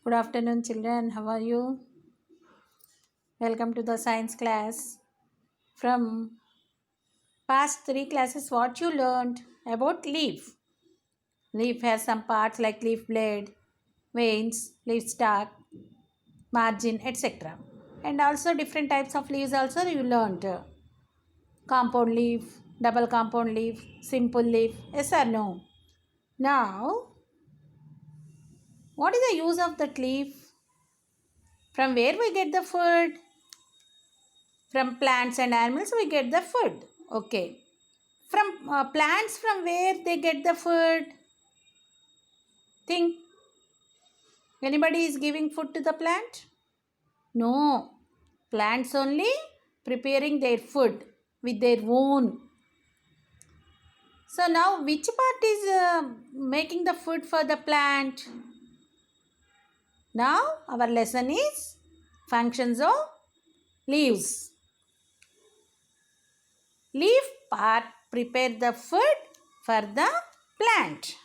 Good afternoon, children. How are you? Welcome to the science class. From past three classes, what you learned about leaf? Leaf has some parts like leaf blade, veins, leaf stalk, margin, etc. And also different types of leaves also you learned. Compound leaf, double compound leaf, simple leaf. Yes or no? Now, what is the use of that leaf? From where we get the food? From plants and animals we get the food. Okay. From plants, from where they get the food? Think. Anybody is giving food to the plant? No. Plants only preparing their food with their own. So now which part is making the food for the plant? Now our lesson is functions of leaves. Leaf part prepare the food for the plant.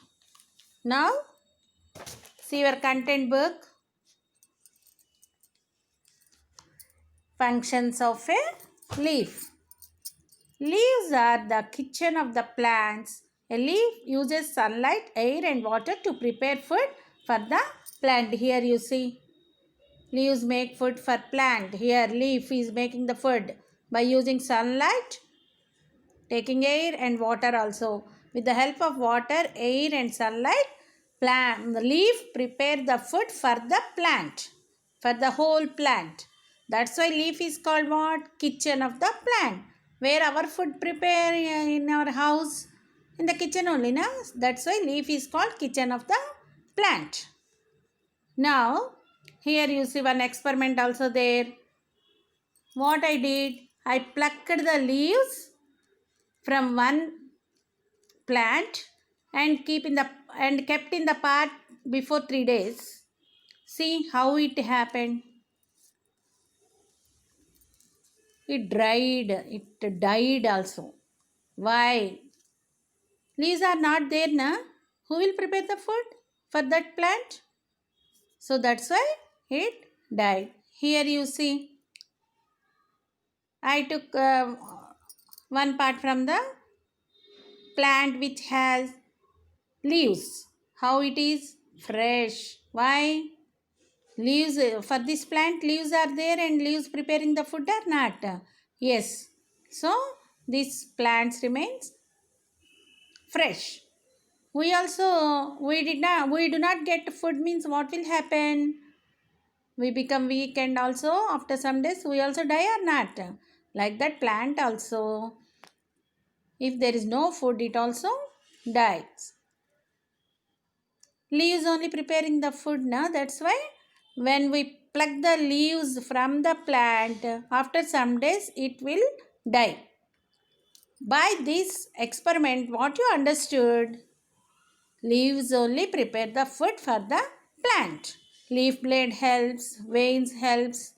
Now see your content book. Functions of a leaf. Leaves are the kitchen of the plants. A leaf uses sunlight, air and water to prepare food for the plant. Here you see. Leaves make food for plant. Here leaf is making the food by using sunlight, taking air and water also. With the help of water, air and sunlight, the leaf prepare the food for the plant, for the whole plant. That's why leaf is called what? Kitchen of the plant. Where our food prepare in our house? In the kitchen only, na? That's why leaf is called kitchen of the plant. Now, here you see one experiment also there. What I did? I plucked the leaves from one plant and kept in the pot before 3 days. See how it happened. It died also. Why? Leaves are not there, na? Who will prepare the food for that plant? So that's why it died. Here you see, I took one part from the plant which has leaves. How it is? Fresh. Why? Leaves, for this plant leaves are there and leaves preparing the food or not? Yes. So this plants remains fresh. We do not get food means what will happen? We become weak and also after some days we also die or not? Like that plant also. If there is no food it also dies. Leaves only preparing the food now. That's why when we pluck the leaves from the plant, after some days it will die. By this experiment, what you understood? Leaves only prepare the food for the plant. Leaf blade helps, veins helps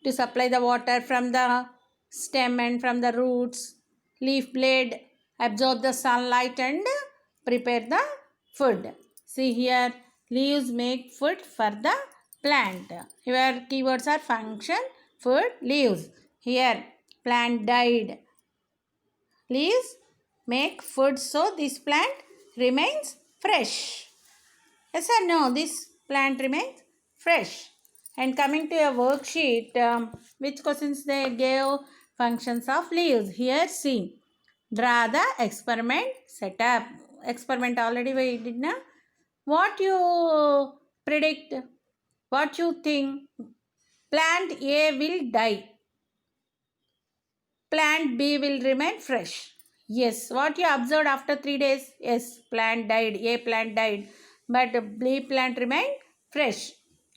to supply the water from the stem and from the roots. Leaf blade absorb the sunlight and prepare the food. See here, leaves make food for the plant. Here keywords are function, food, leaves. Here plant died. Leaves make food so this plant remains fresh. Yes or no? This plant remains fresh. And coming to a worksheet, which questions they gave? Functions of leaves. Here see. Draw the experiment setup. Experiment already we did now. What you predict? What you think? Plant A will die. Plant B will remain fresh. Yes. What you observed after 3 days? Yes. Plant died. A plant died. But B plant remained fresh.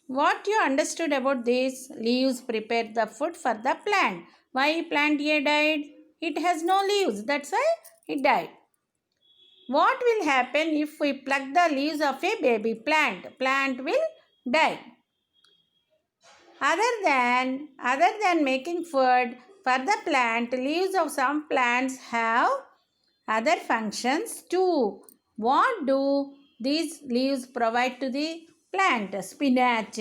What you understood about this? Leaves prepare the food for the plant. Why plant A died? It has no leaves. That's why it died. What will happen if we pluck the leaves of a baby plant? Plant will die. Other than making food for the plant, leaves of some plants have other functions too. What do these leaves provide to the plant, spinach.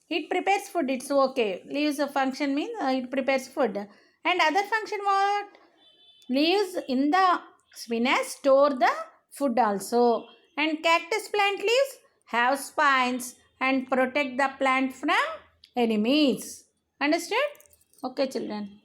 It prepares food, it's okay. Leaves function means it prepares food. And other function what? Leaves in the spinach store the food also. And cactus plant leaves have spines and protect the plant from enemies. Understood? Okay, children.